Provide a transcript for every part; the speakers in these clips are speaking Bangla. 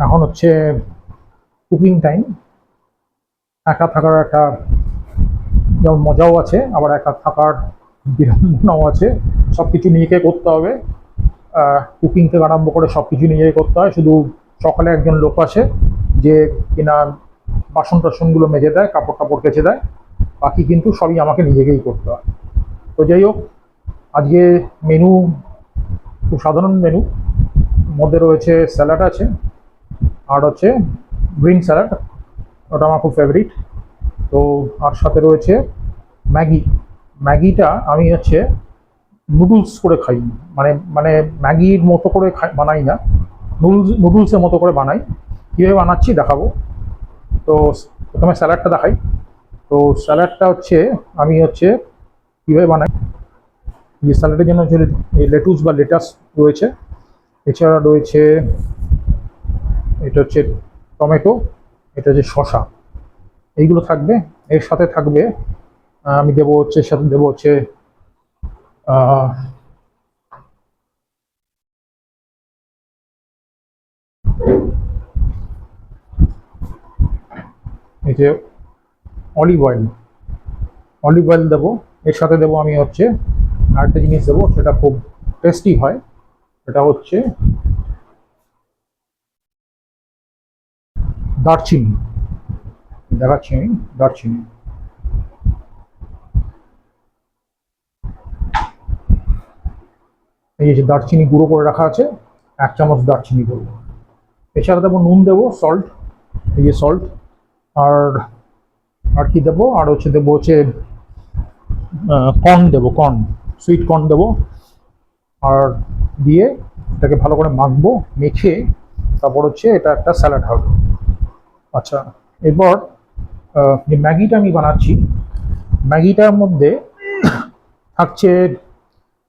এখন হচ্ছে কুকিং টাইম। একা থাকার একটা যেমন মজাও আছে, আবার একা থাকার বিড়ম্বনাও আছে। সব কিছু নিজেকে করতে হবে। কুকিং থেকে আরম্ভ করে সব কিছু নিজেকে করতে হয়। শুধু সকালে একজন লোক আসে যে কিনা বাসন টাসনগুলো মেজে দেয়, কাপড় টাপড় কেচে দেয়। বাকি কিন্তু সবই আমাকে নিজেকেই করতে হয়। তো যাই হোক, আজকে মেনু খুব সাধারণ মেনু। মধ্যে রয়েছে স্যালাড আছে, আর হচ্ছে গ্রিন স্যালাড, ওটা আমার খুব ফেভারিট। তো আর সাথে রয়েছে ম্যাগি। ম্যাগিটা আমি হচ্ছে নুডলস করে খাই, মানে মানে ম্যাগির মতো করে বানাই না, নুডলসের মতো করে বানাই। কীভাবে বানাচ্ছি দেখাবো। তো প্রথমে স্যালাডটা দেখাই। তো স্যালাডটা হচ্ছে আমি হচ্ছে কীভাবে বানাই। যে স্যালাডের জন্য হচ্ছে লেটুস বা লেটাস রয়েছে, এছাড়া রয়েছে এটা হচ্ছে টমেটো, এটা হচ্ছে শসা, এইগুলো থাকবে। এর সাথে থাকবে আমি দেবো হচ্ছে, সাথে দেবো হচ্ছে আহ, এই যে অলিভ অয়েল, অলিভ অয়েল দেবো। এর সাথে দেবো আমি হচ্ছে আরেকটা জিনিস দেবো, সেটা খুব টেস্টি হয়। সেটা হচ্ছে দারচিনি। দেখাচ্ছি আমি দারচিনি। এই যে দারচিনি গুঁড়ো করে রাখা আছে, 1 চামচ দারচিনি দেবো। এছাড়া দেবো নুন, দেবো সল্ট, এই যে সল্ট। আর আর কি দেবো, আর হচ্ছে দেবো হচ্ছে কর্ন দেবো, কর্ন, সুইট কর্ন দেবো। আর দিয়ে এটাকে ভালো করে মাখবো, মেখে তারপর হচ্ছে এটা একটা স্যালাড হবে। আচ্ছা, এরপর যে ম্যাগিটা আমি বানাচ্ছি, ম্যাগিটার মধ্যে থাকছে,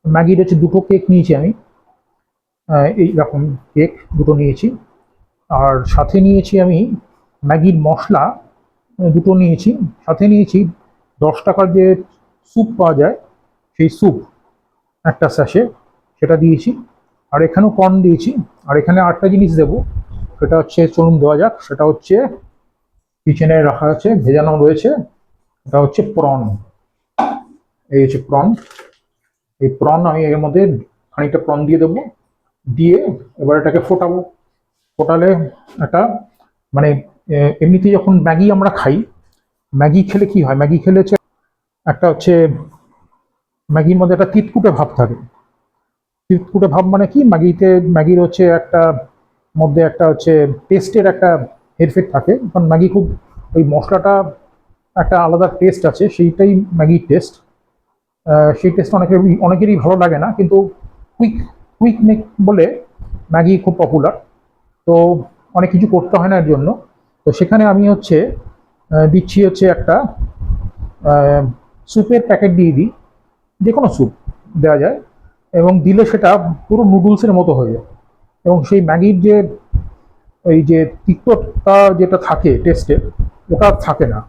ম্যাগির হচ্ছে দুটো কেক নিয়েছি আমি। এইরকম কেক দুটো নিয়েছি। আর সাথে নিয়েছি আমি ম্যাগির মশলা দুটো নিয়েছি। সাথে নিয়েছি 10 টাকার যে স্যুপ পাওয়া যায়, সেই স্যুপ একটা স্যাশে, সেটা দিয়েছি। আর এখানেও কর্ন দিয়েছি। আর এখানে আরেকটা জিনিস দেবো, সেটা হচ্ছে চলুন দেওয়া যাক, সেটা হচ্ছে কিচেনে রাখা আছে, ভেজানো রয়েছে। এটা হচ্ছে প্রন। এই হচ্ছে প্রন। এই প্রন আমি এর মধ্যে খানিকটা প্রন দিয়ে দেবো। দিয়ে এবার এটাকে ফোটাবো। ফোটালে একটা মানে এমনিতে যখন ম্যাগি আমরা খাই, ম্যাগি খেলে কি হয়, ম্যাগি খেলে হচ্ছে একটা হচ্ছে ম্যাগির মধ্যে একটা তিতকুটে ভাব থাকে। তিতকুটে ভাব মানে কি, ম্যাগির হচ্ছে একটা মধ্যে একটা হচ্ছে টেস্টের একটা হেরফের থাকে, কারণ ম্যাগি খুব ওই মশলাটা একটা আলাদা টেস্ট আছে, সেইটাই ম্যাগির টেস্ট। সেই টেস্ট অনেকেরই ভালো লাগে না, কিন্তু কুইক কুইক মেক বলে ম্যাগি খুব পপুলার। তো অনেক কিছু করতে হয় না এর জন্য। তো সেখানে আমি হচ্ছে দিচ্ছি হচ্ছে একটা স্যুপের প্যাকেট দিয়ে দিই, যে কোনো স্যুপ দেওয়া যায়। এবং দিলে সেটা পুরো নুডলসের মতো হয়ে যায়। এবং সেই ম্যাগির যে ওই যে তিক্ততা যেটা থাকে টেস্টে, ওটা থাকে না।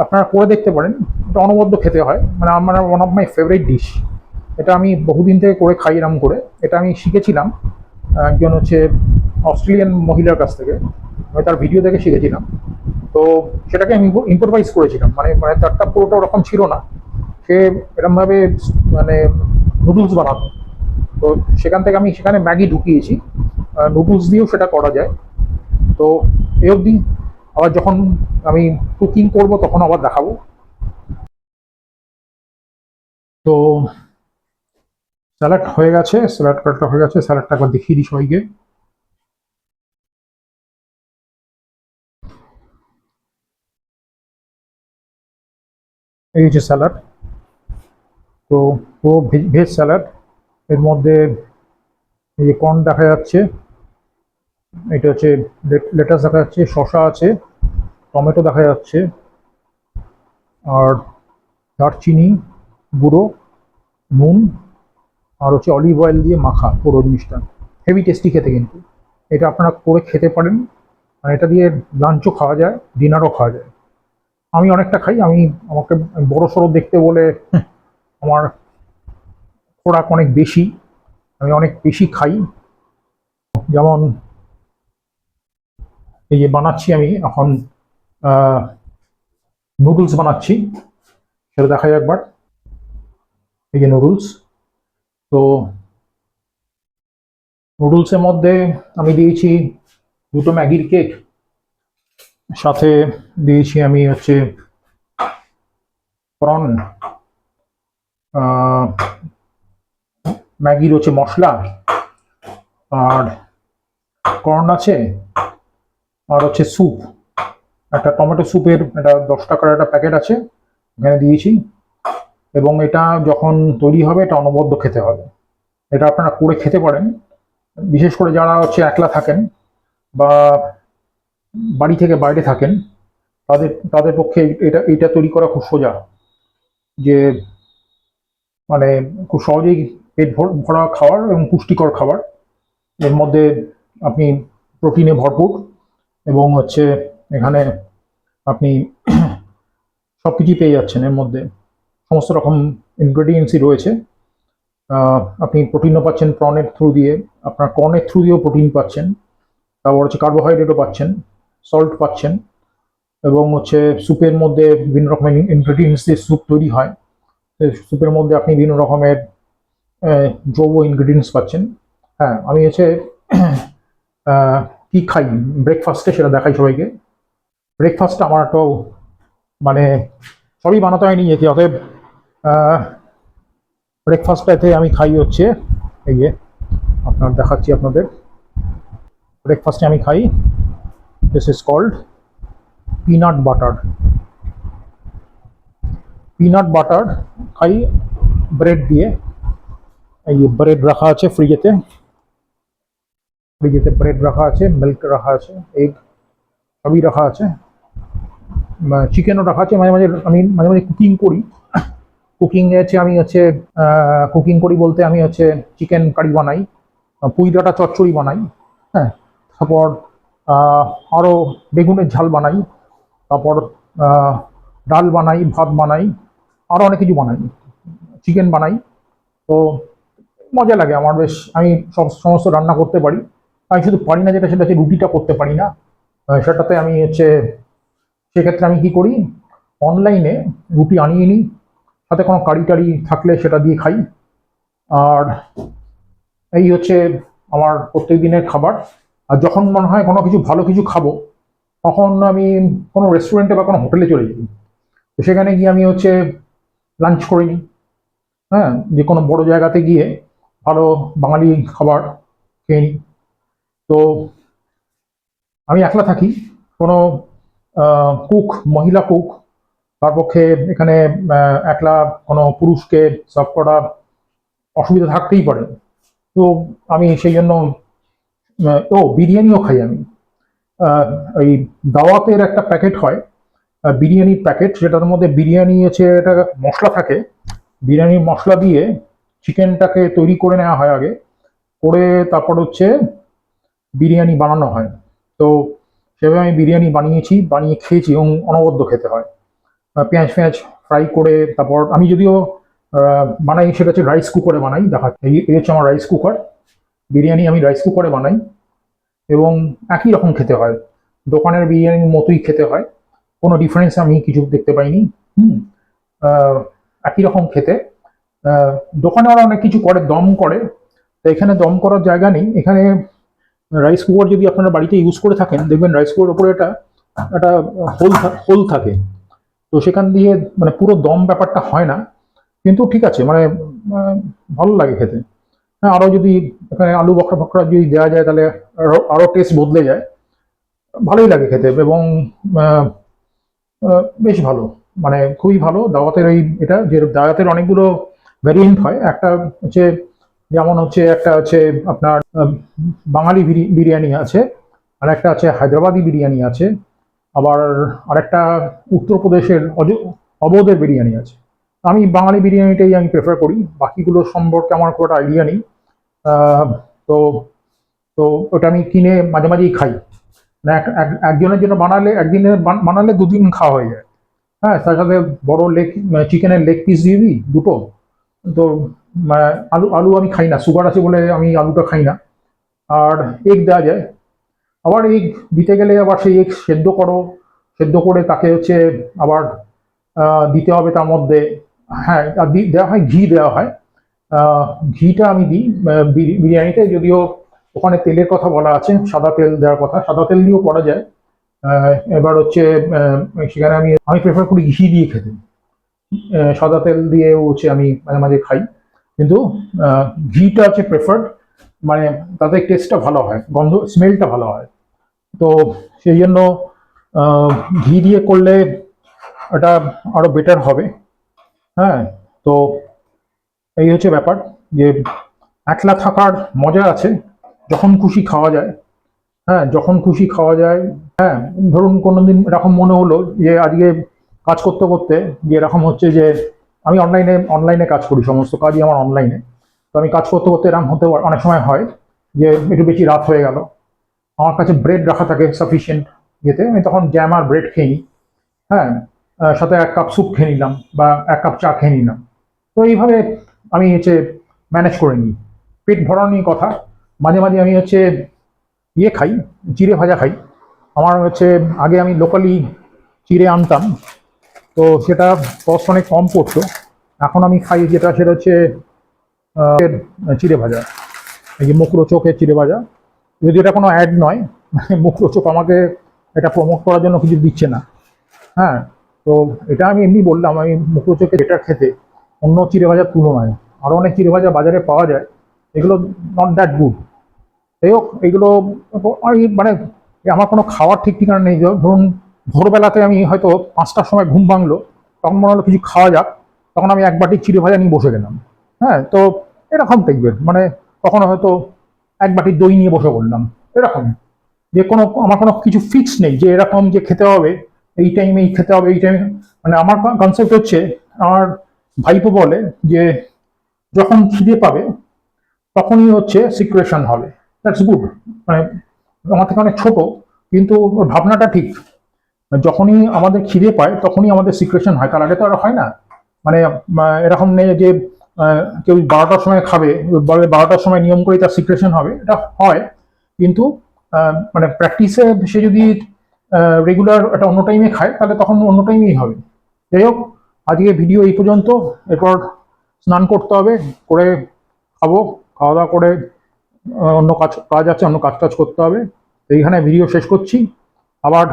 আপনারা করে দেখতে পারেন, এটা অনবদ্য খেতে হয়, মানে আমার one of my favourite dish. এটা আমি বহুদিন থেকে করে খাই এরম করে। এটা আমি শিখেছিলাম একজন হচ্ছে অস্ট্রেলিয়ান মহিলার কাছ থেকে, আমি তার ভিডিও দেখে শিখেছিলাম। তো সেটাকে আমি ইম্প্রোভাইজ করেছিলাম, মানে মানে তারটা পুরোটা ওরকম ছিল না। সে এরমভাবে মানে নুডলস বানাতো। তো সেখান থেকে আমি সেখানে ম্যাগি ঢুকিয়েছি। নুডলস দিয়েও সেটা করা যায়। তো এই অবধি, আবার যখন আমি কুকিং করব তখন আবার দেখাবো। তো স্যালাড হয়ে গেছে, স্যালাড কাটটা হয়ে গেছে, স্যালাডটা একবার দেখিয়ে দিই সবাইকে। এই হচ্ছে স্যালাড। তো পুরো ভেজ স্যালাড। এর মধ্যে এই যে কর্ন দেখা যাচ্ছে, এটা হচ্ছে লেটাস দেখা যাচ্ছে, শসা আছে, টমেটো দেখা যাচ্ছে, আর দারচিনি গুঁড়ো, নুন, আর হচ্ছে অলিভ অয়েল দিয়ে মাখা পুরো জিনিসটা। হেভি টেস্টি খেতে কিন্তু। এটা আপনারা করে খেতে পারেন। মানে এটা দিয়ে লাঞ্চও খাওয়া যায়, ডিনারও খাওয়া যায়। আমি অনেকটা খাই। আমাকে বড় সড়ো দেখতে বলে আমার খোরাক অনেক বেশি, আমি অনেক বেশি খাই। যেমন এই যে বানাচ্ছি আমি এখন নুডলস বানাচ্ছি, সেটা দেখাই একবার। এই যে নুডলস, তো নুডলসের মধ্যে আমি দিয়েছি দুটো ম্যাগির কেক, সাথে দিয়েছি আমি হচ্ছে প্রন, ম্যাগির হচ্ছে মশলা, আর কর্ন আছে, আর হচ্ছে স্যুপ, একটা টমেটো স্যুপের একটা 10 টাকার একটা প্যাকেট আছে, এখানে দিয়েছি। এবং এটা যখন তৈরি হবে এটা অনবদ্য খেতে হবে। এটা আপনারা করে খেতে পারেন, বিশেষ করে যারা হচ্ছে একলা থাকেন বা বাড়ি থেকে বাইরে থাকেন, তাদের তাদের পক্ষে এটা তৈরি করা খুব সোজা। যে মানে খুব সহজেই পেট ভরা খাবার এবং পুষ্টিকর খাবার। এর মধ্যে আপনি প্রোটিনে ভরপুর, এবং হচ্ছে এখানে আপনি সব কিছুই পেয়ে যাচ্ছেন। এর মধ্যে সমস্ত রকম ইনগ্রেডিয়েন্টসই রয়েছে। আপনি প্রোটিনও পাচ্ছেন প্রনের থ্রু দিয়ে, আপনার কর্নের থ্রু দিয়েও প্রোটিন পাচ্ছেন, তারপর হচ্ছে কার্বোহাইড্রেটও পাচ্ছেন, সল্ট পাচ্ছেন, এবং হচ্ছে স্যুপের মধ্যে বিভিন্ন রকমের ইনগ্রেডিয়েন্টস দিয়ে স্যুপ তৈরি হয়। স্যুপের মধ্যে আপনি বিভিন্ন রকমের জৈব ইনগ্রেডিয়েন্টস পাচ্ছেন। হ্যাঁ, আমি হচ্ছে কি খাই ব্রেকফাস্টে সেটা দেখাই সবাইকে। ব্রেকফাস্ট আমার তো মানে সবই বানাতে হয় নিজেকে, অতএব ব্রেকফাস্টটাতে আমি খাই হচ্ছে এই যে আপনার দেখাচ্ছি আপনাদের। ব্রেকফাস্টে আমি খাই, this is called peanut butter. Peanut butter খাই ব্রেড দিয়ে। এই যে ব্রেড রাখা আছে ফ্রিজেতে, ফ্রিজেতে ব্রেড রাখা আছে, মিল্ক রাখা আছে, এগ সবই রাখা আছে, চিকেনও রাখা আছে। মাঝে মাঝে আমি মাঝে মাঝে কুকিং করি। কুকিং হচ্ছে আমি হচ্ছে কুকিং করি বলতে আমি হচ্ছে চিকেন কারি বানাই, পুঁই ডাঁটা চচ্চড়ি বানাই, হ্যাঁ, তারপর আরও বেগুনের ঝাল বানাই, তারপর ডাল বানাই, ভাত বানাই, আরও অনেক কিছু বানাই, চিকেন বানাই। তো মজা লাগে আমার বেশ, আমি সমস্ত রান্না করতে পারি। আমি শুধু পারি না যেটা, সেটা হচ্ছে রুটিটা করতে পারি না। সেটাতে আমি হচ্ছে সেক্ষেত্রে আমি কি করি, অনলাইনে রুটি আনিয়ে নিই, সাথে কোনো কারি টারি থাকলে সেটা দিয়ে খাই। আর এই হচ্ছে আমার প্রত্যেক দিনের খাবার। আর যখন মনে হয় কোনো কিছু ভালো কিছু খাবো, তখন আমি কোনো রেস্টুরেন্টে বা কোনো হোটেলে চলে যাই। তো সেখানে গিয়ে আমি হচ্ছে লাঞ্চ করে নিই। হ্যাঁ, যে কোনো বড় জায়গাতে গিয়ে ভালো বাঙালি খাবার খেয়ে নিই। তো আমি একলা থাকি, কোনো কুক, মহিলা কুক, তার পক্ষে এখানে একলা কোনো পুরুষকে সার্ভ করা অসুবিধা থাকতেই পারে। তো আমি সেই জন্য বিরিয়ানিও খাই আমি। ওই দাওয়াতের একটা প্যাকেট হয়, বিরিয়ানির প্যাকেট, সেটার মধ্যে বিরিয়ানি হচ্ছে এটা মশলা থাকে। বিরিয়ানির মশলা দিয়ে চিকেনটাকে তৈরি করে নেওয়া হয় আগে, করে তারপর হচ্ছে বিরিয়ানি বানানো হয়। তো সেভাবে আমি বিরিয়ানি বানিয়েছি, বানিয়ে খেয়েছি, এবং অনবদ্য খেতে হয়। পেঁয়াজ ফেঁয়াজ ফ্রাই করে, তারপর আমি যদিও বানাই সেটা হচ্ছে রাইস কুকারে বানাই। দেখা এই হচ্ছে আমার রাইস কুকার। বিরিয়ানি আমি রাইস কুকারে বানাই, এবং একই রকম খেতে হয়, দোকানের বিরিয়ানির মতোই খেতে হয়, কোনো ডিফারেন্স আমি কিছু দেখতে পাইনি। হুম, আহ, একই রকম খেতে। আহ, দোকানে ওরা অনেক কিছু করে, দম করে, তো এখানে দম করার জায়গা নেই। এখানে রাইস কুকার যদি আপনারা বাড়িতে ইউজ করে থাকেন, দেখবেন রাইস কুকার উপরে একটা একটা হোল থাকে। তো সেখান দিয়ে মানে পুরো দম ব্যাপারটা হয় না, কিন্তু ঠিক আছে, মানে ভালো লাগে খেতে। হ্যাঁ, আরও যদি এখানে আলু বখরা বখরা যদি দেওয়া যায়, তাহলে আরও টেস্ট বদলে যায়, ভালোই লাগে খেতে। এবং আহ, বেশ ভালো, মানে খুবই ভালো দাওয়াতের এই এটা। যে দাওয়াতের অনেকগুলো ভ্যারিয়েন্ট হয়, একটা হচ্ছে যেমন হচ্ছে একটা হচ্ছে আপনার বাঙালি বিরিয়ানি আছে, আর একটা আছে হায়দ্রাবাদি বিরিয়ানি আছে, আবার আরেকটা উত্তরপ্রদেশের অবোধের বিরিয়ানি আছে। আমি বাঙালি বিরিয়ানিটাই আমি প্রেফার করি, বাকিগুলো সম্পর্কে আমার খুব একটা আইডিয়া নেই। আহ, তো তো ওটা আমি কিনে মাঝে মাঝেই খাই। না, একজনের জন্য বানালে, একদিনের বানালে দুদিন খাওয়া হয়ে যায়। হ্যাঁ, তার সাথে বড় চিকেনের লেগ পিস দিয়ে দিই দুটো। তো আলু আলু আমি খাই না, সুগার আছে বলে আমি আলুটা খাই না। আর এগ দেওয়া যায়। আবার এগ দিতে গেলে আবার সেই এগ সেদ্ধ করো, সেদ্ধ করে তাকে হচ্ছে আবার দিতে হবে তার মধ্যে। হ্যাঁ, আর দেওয়া হয় ঘি, দেওয়া হয়। আহ, ঘিটা আমি দিই বিরিয়ানিতে, যদিও ওখানে তেলের কথা বলা আছে, সাদা তেল দেওয়ার কথা, সাদা তেল দিয়েও করা যায়। এবার হচ্ছে সেখানে আমি আমি প্রেফার করি ঘি দিয়ে খেতে। সাদা তেল দিয়েও হচ্ছে আমি মাঝে মাঝে খাই, কিন্তু আহ, ঘিটা হচ্ছে প্রেফার্ড, মানে তাতে টেস্টটা ভালো হয়, গন্ধ স্মেলটা ভালো হয়। তো সেই জন্য আহ, ঘি দিয়ে করলে এটা আরো বেটার হবে। হ্যাঁ, তো এই হচ্ছে ব্যাপার, যে একলা থাকার মজা আছে, যখন খুশি খাওয়া যায়। হ্যাঁ, যখন খুশি খাওয়া যায়। হ্যাঁ, ধরুন কোনোদিন এরকম মনে হলো যে আজকে কাজ করতে করতে, যে এরকম হচ্ছে যে আমি অনলাইনে অনলাইনে কাজ করি, সমস্ত কাজই আমার অনলাইনে। তো আমি কাজ করতে করতে এরকম হতে অনেক সময় হয় যে একটু বেশি রাত হয়ে গেল, আমার কাছে ব্রেড রাখা থাকে সাফিসিয়েন্ট ইয়েতে, আমি তখন জ্যাম আর ব্রেড খেয়ে নিই। হ্যাঁ, সাথে 1 কাপ স্যুপ খেয়ে নিলাম বা 1 কাপ চা খেয়ে নিলাম। তো এইভাবে আমি হচ্ছে ম্যানেজ করে নিই। পেট ভরানো নিয়ে কথা। মাঝে মাঝে আমি হচ্ছে ইয়ে খাই, চিড়ে ভাজা খাই। আমার হচ্ছে আগে আমি লোকালি চিড়ে আনতাম, তো সেটা কস্ট অনেক কম পড়তো। এখন আমি খাই যেটা, সেটা হচ্ছে চিড়ে ভাজা, এই যে মুখরোচকের চিড়ে ভাজা। যদি এটা কোনো অ্যাড নয়, মুখরোচক আমাকে এটা প্রমোট করার জন্য কিছু দিচ্ছে না। হ্যাঁ, তো এটা আমি এমনি বললাম, আমি মুখরোচকের এটা খেতে অন্য চিড়ে ভাজার তুলনায়, আরও অনেক চিড়ে ভাজা বাজারে পাওয়া যায়, এগুলো নট দ্যাট গুড। যাই হোক, এগুলো আমি মানে আমার কোনো খাওয়ার ঠিক ঠিকানা নেই। ধরুন ভোরবেলাতে আমি হয়তো 5টার সময় ঘুম ভাঙলো, তখন মনে হলো কিছু খাওয়া যাক, তখন আমি 1 বাটি চিড়ে ভাজা নিয়ে বসে গেলাম। হ্যাঁ, তো এরকম টাইপের, মানে কখনো হয়তো 1 বাটি দই নিয়ে বসে পড়লাম, এরকম। যে কোনো আমার কোনো কিছু ফিক্স নেই যে এরকম যে খেতে হবে এই টাইমে, এই খেতে হবে এই টাইমে। মানে আমার কনসেপ্ট হচ্ছে, আমার ভাইপো বলে যে যখন খিদে পাবে তখনই হচ্ছে সিক্রেশন হবে। That's good. মানে আমার থেকে অনেক ছোট, কিন্তু ওর ভাবনাটা ঠিক। যখনই আমাদের খিদে পায় তখনই আমাদের সিক্রেশন হয়, তার আগে তো আর হয় না। মানে এরকম নেই যে কেউ 12টার সময় খাবে, বলে 12টার সময় নিয়ম করে তার সিক্রেশন হবে, এটা হয়। কিন্তু মানে প্র্যাকটিসে সে যদি রেগুলার একটা অন্য টাইমে খায়, তাহলে তখন অন্য টাইমেই হবে। যাই হোক, আজকে ভিডিও এই পর্যন্ত। এরপর স্নান করতে হবে, করে খাবো, খাওয়া দাওয়া করে অন্য কাজ কাজ আছে, অন্য কাজ টাজ করতে হবে। তো এইখানে ভিডিও শেষ করছি। আবার